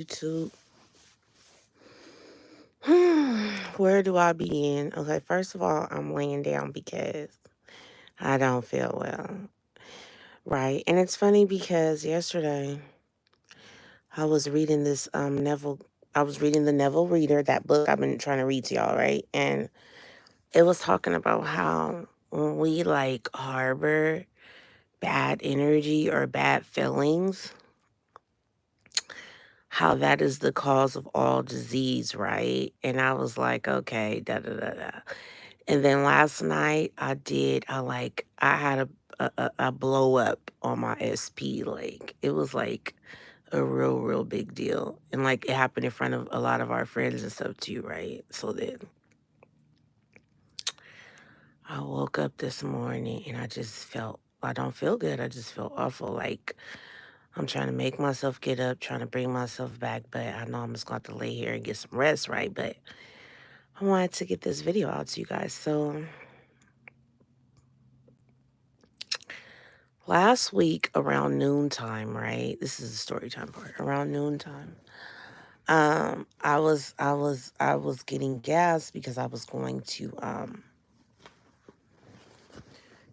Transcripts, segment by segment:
YouTube. Where do I begin? Okay, first of all, I'm laying down because I don't feel well. Right. And it's funny because yesterday I was reading this Neville I was reading the Neville Reader, that book I've been trying to read to y'all, right? And it was talking about how when we like harbor bad energy or bad feelings, how that is the cause of all disease, right? And I was like, okay, da da da da. And then last night I had a blow up on my SP. Like it was like a real big deal. And like it happened in front of a lot of our friends and stuff too, right? So then I woke up this morning and I don't feel good. I just feel awful. Like I'm trying to make myself get up, trying to bring myself back, but I know I'm just going to have to lay here and get some rest, right? But I wanted to get this video out to you guys. So last week around noontime, right? This is the story time part. Around noontime, I was getting gas because I was going to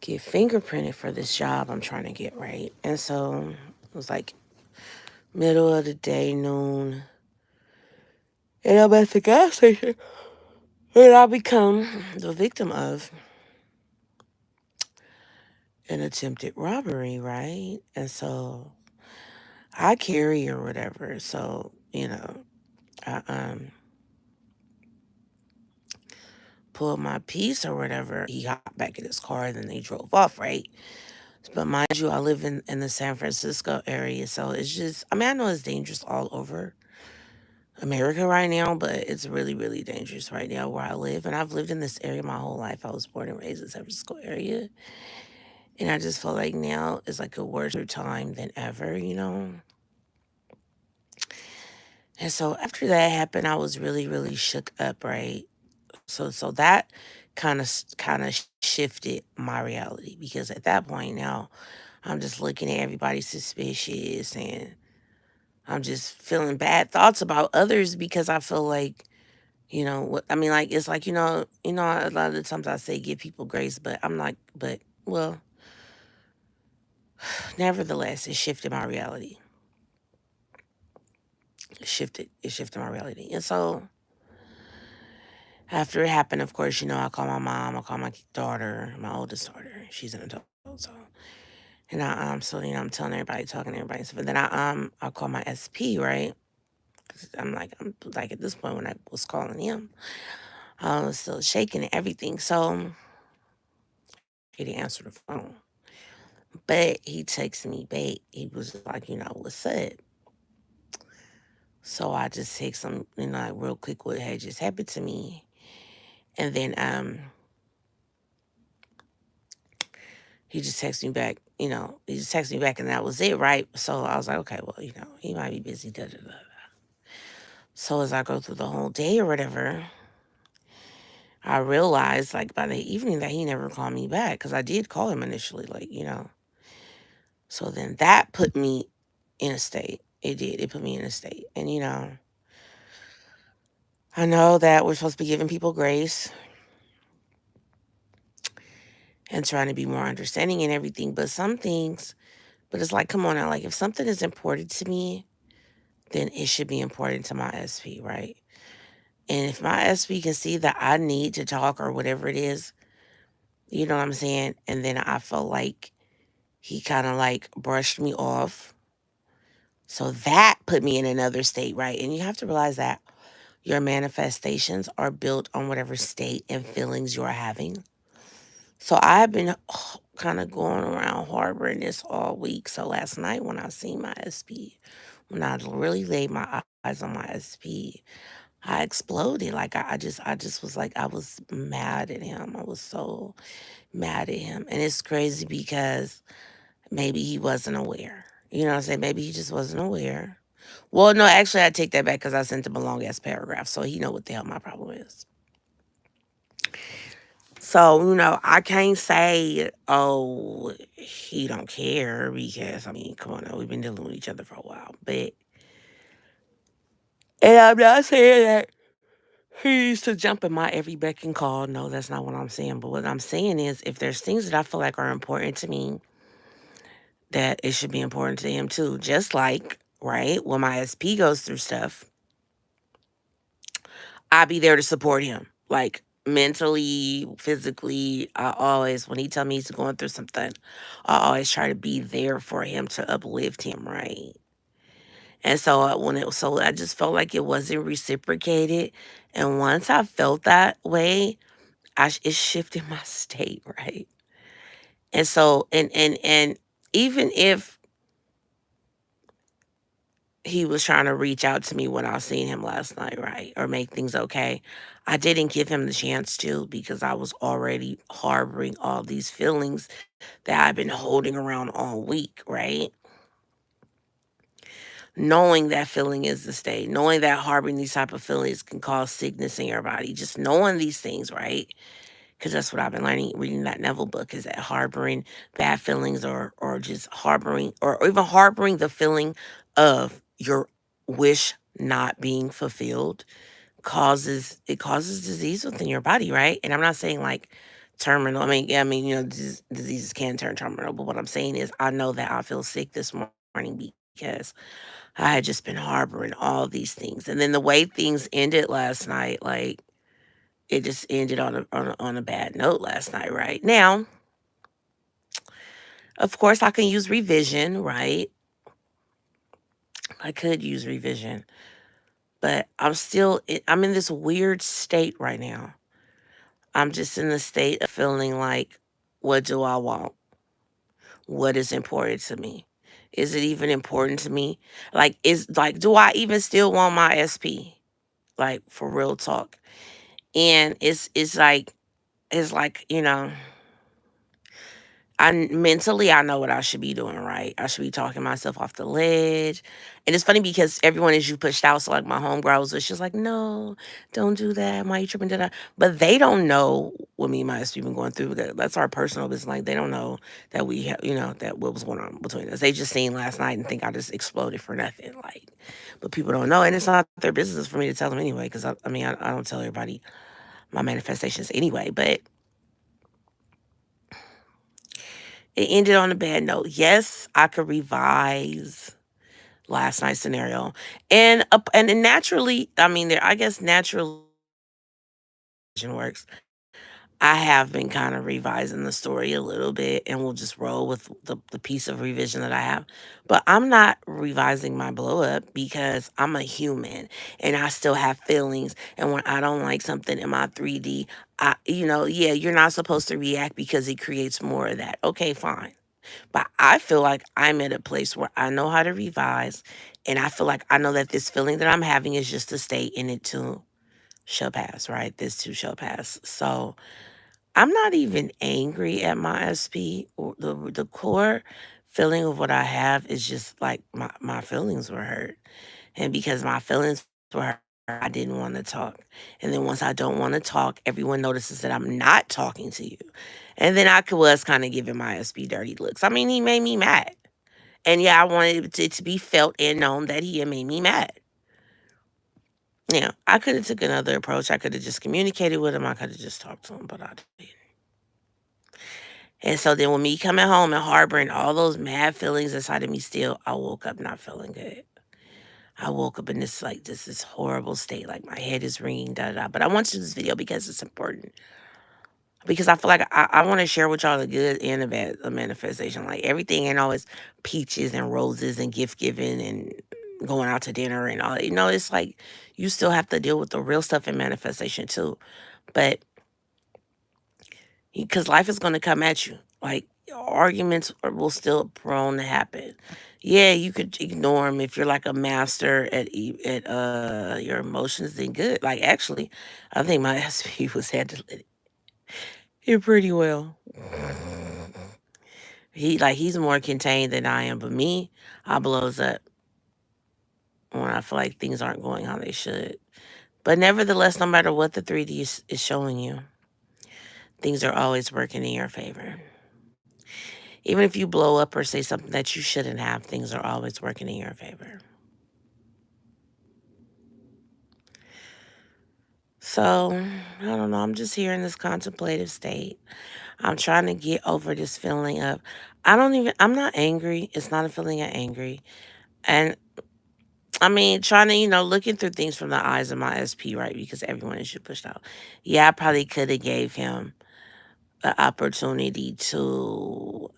get fingerprinted for this job I'm trying to get, right. And so it was like middle of the day, noon, and I'm at the gas station, and I become the victim of an attempted robbery, right? And so I carry or whatever. So, I pulled my piece or whatever. He hopped back in his car and then they drove off, right? But mind you, I live in the San Francisco area. So it's just, I mean, I know it's dangerous all over America right now, but it's really dangerous right now where I live. And I've lived in this area my whole life. I was born and raised in the San Francisco area. And I just feel like now is like a worse time than ever. And so after that happened, I was really shook up, right? So that kind of shifted my reality because at that point now I'm just looking at everybody suspicious and I'm just feeling bad thoughts about others because I feel like, what I mean, like it's like, a lot of the times I say give people grace, but I'm like, but well, nevertheless, it shifted my reality. It shifted my reality. And so after it happened, of course, I call my mom, I call my daughter, my oldest daughter. She's an adult, so and I'm telling everybody, talking to everybody, so then I call my SP, right? 'Cause I'm like at this point when I was calling him, I was still shaking and everything. So he didn't answer the phone, but he texted me back. He was like, what's up? So I just text him, like real quick what had just happened to me, and then he just texted me back. He just texted me back, and that was it, right? So I was like, okay, well, he might be busy. Da da da. So as I go through the whole day or whatever, I realized like by the evening that he never called me back because I did call him initially, like. So then that put me in a state. It did. It put me in a state. And I know that we're supposed to be giving people grace and trying to be more understanding and everything, but some things, but it's like, come on now, like if something is important to me, then it should be important to my SP, right? And if my SP can see that I need to talk or whatever it is, you know what I'm saying? And then I felt like he kind of like brushed me off. So that put me in another state, right? And you have to realize that your manifestations are built on whatever state and feelings you're having. So I've been kind of going around harboring this all week. So last night when I seen my SP, when I really laid my eyes on my SP, I exploded. Like I just was like, I was mad at him. I was so mad at him. And it's crazy because maybe he wasn't aware. You know what I'm saying? Maybe he just wasn't aware. Well, no, actually, I take that back because I sent him a long ass paragraph, so he know what the hell my problem is. So I can't say, oh, he don't care because I mean, come on, now, we've been dealing with each other for a while, but And I'm not saying that he needs to jump in my every beck and call. No, that's not what I'm saying. But what I'm saying is if there's things that I feel like are important to me, that it should be important to him too. Just like, right, when my SP goes through stuff, I'll be there to support him. Like mentally, physically, I always, when he tell me he's going through something, I always try to be there for him to uplift him, right? And so so I just felt like it wasn't reciprocated. And once I felt that way, it shifted my state, right? And so, and even if he was trying to reach out to me when I seen him last night, right? Or make things okay. I didn't give him the chance to because I was already harboring all these feelings that I've been holding around all week, right? Knowing that feeling is the state, knowing that harboring these type of feelings can cause sickness in your body, just knowing these things, right? Because that's what I've been learning reading that Neville book is that harboring bad feelings or just harboring or even harboring the feeling of your wish not being fulfilled causes disease within your body, right? And I'm not saying like terminal. I mean, yeah, I mean, diseases can turn terminal, but what I'm saying is I know that I feel sick this morning because I had just been harboring all these things. And then the way things ended last night, like it just ended on a bad note last night, right? Now, of course, I can use revision, right? I could use revision, but I'm in this weird state right now. I'm just in the state of feeling like, what do I want? What is important to me? Is it even important to me? Do I even still want my SP? Like for real talk. And it's like, mentally, I know what I should be doing, right? I should be talking myself off the ledge. And it's funny because everyone is you pushed out. So like my homegirls was just like, no, don't do that. Why you tripping to that? But they don't know what me and my ex been going through. That's our personal business. Like they don't know that we have, that what was going on between us. They just seen last night and think I just exploded for nothing. Like, but people don't know. And it's not their business for me to tell them anyway. Cause I don't tell everybody my manifestations anyway, but it ended on a bad note. Yes, I could revise last night's scenario, and then naturally, I mean, I guess naturally works. I have been kind of revising the story a little bit, and we'll just roll with the piece of revision that I have. But I'm not revising my blow up because I'm a human and I still have feelings. And when I don't like something in my 3D, yeah, you're not supposed to react because it creates more of that. Okay, fine. But I feel like I'm at a place where I know how to revise, and I feel like I know that this feeling that I'm having is just a state, and it too shall pass, right? This too shall pass. So I'm not even angry at my SP. Or the core feeling of what I have is just like my feelings were hurt. And because my feelings were hurt, I didn't want to talk. And then once I don't want to talk, everyone notices that I'm not talking to you. And then was kind of giving my SP dirty looks. I mean, he made me mad. And yeah, I wanted it to be felt and known that he had made me mad. Yeah, I could have took another approach. I could have just communicated with him. I could have just talked to him, but I didn't. And so then with me coming home and harboring all those mad feelings inside of me still, I woke up not feeling good. I woke up in this horrible state, like my head is ringing, da da da. But I want to do this video because it's important. Because I feel like I want to share with y'all the good and the bad of manifestation. Like everything ain't always peaches and roses and gift giving and going out to dinner and all. It's like you still have to deal with the real stuff in manifestation too. But because life is going to come at you. Like arguments will still prone to happen. Yeah, you could ignore them if you're like a master at your emotions. Then good. Like actually, I think my SP was handling it pretty well. He's more contained than I am, but me, I blows up when I feel like things aren't going how they should. But nevertheless, no matter what the 3D is showing you, things are always working in your favor. Even if you blow up or say something that you shouldn't have, things are always working in your favor. So, I don't know. I'm just here in this contemplative state. I'm trying to get over this feeling of, I'm not angry. It's not a feeling of angry. And I mean, trying to, looking through things from the eyes of my SP, right? Because everyone is pushed out. Yeah, I probably could have gave him the opportunity to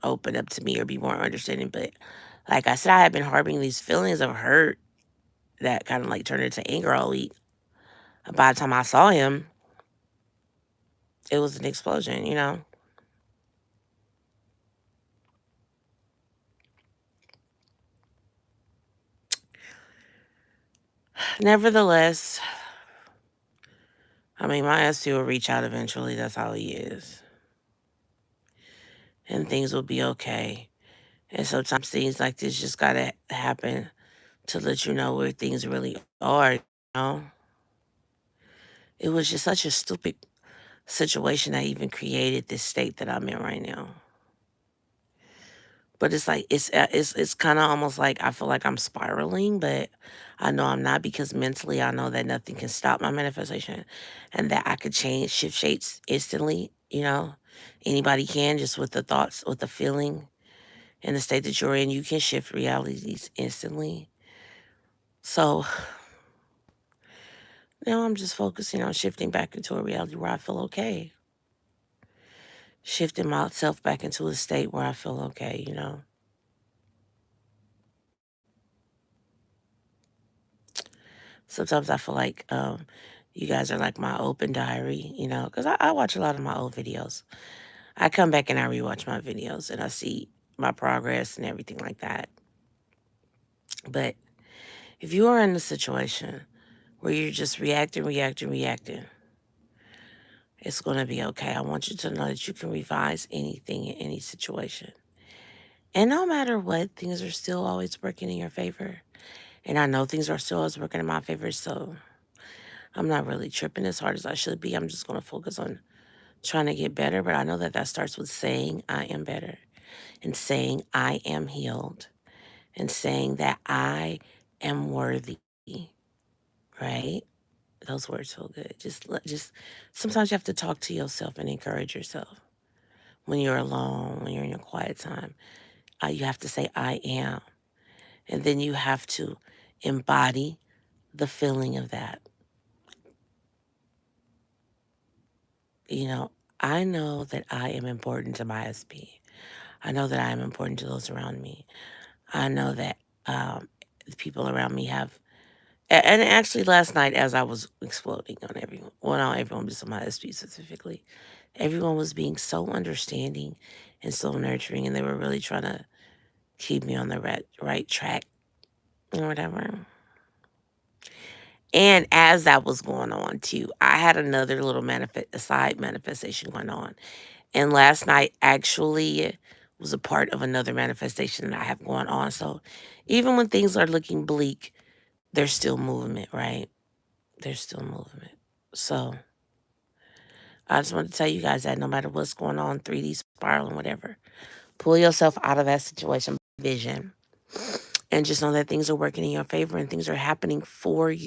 open up to me or be more understanding. But like I said, I had been harboring these feelings of hurt that kind of like turned into anger all week. By the time I saw him, it was an explosion. Nevertheless, I mean, my SP will reach out eventually. That's how he is. And things will be okay. And sometimes things like this just gotta happen to let you know where things really are. It was just such a stupid situation that even created this state that I'm in right now. But it's like it's kind of almost like I feel like I'm spiraling, but I know I'm not because mentally I know that nothing can stop my manifestation and that I could change shift shapes instantly. Anybody can just with the thoughts, with the feeling and the state that you're in, you can shift realities instantly. So now I'm just focusing on shifting back into a reality where I feel okay. Shifting myself back into a state where I feel okay. Sometimes I feel like you guys are like my open diary, because I watch a lot of my old videos. I come back and I rewatch my videos and I see my progress and everything like that. But if you are in a situation where you're just reacting, reacting, reacting, it's going to be okay. I want you to know that you can revise anything in any situation. And no matter what, things are still always working in your favor. And I know things are still always working in my favor. So I'm not really tripping as hard as I should be. I'm just going to focus on trying to get better. But I know that that starts with saying I am better and saying I am healed and saying that I am worthy, right? Those words feel good. Just sometimes you have to talk to yourself and encourage yourself when you're alone, when you're in your quiet time. You have to say I am, and then you have to embody the feeling of that. You know, I know that I am important to my SP. I know that I am important to those around me. I know that the people around me have. And actually, last night, as I was exploding on everyone, well, not everyone, just on my SP specifically, everyone was being so understanding and so nurturing, and they were really trying to keep me on the right track or whatever. And as that was going on too, I had another little side manifestation going on. And last night actually was a part of another manifestation that I have going on. So even when things are looking bleak, there's still movement, right? There's still movement. So I just want to tell you guys that no matter what's going on, 3D spiral and whatever, pull yourself out of that situation, vision, and just know that things are working in your favor and things are happening for you.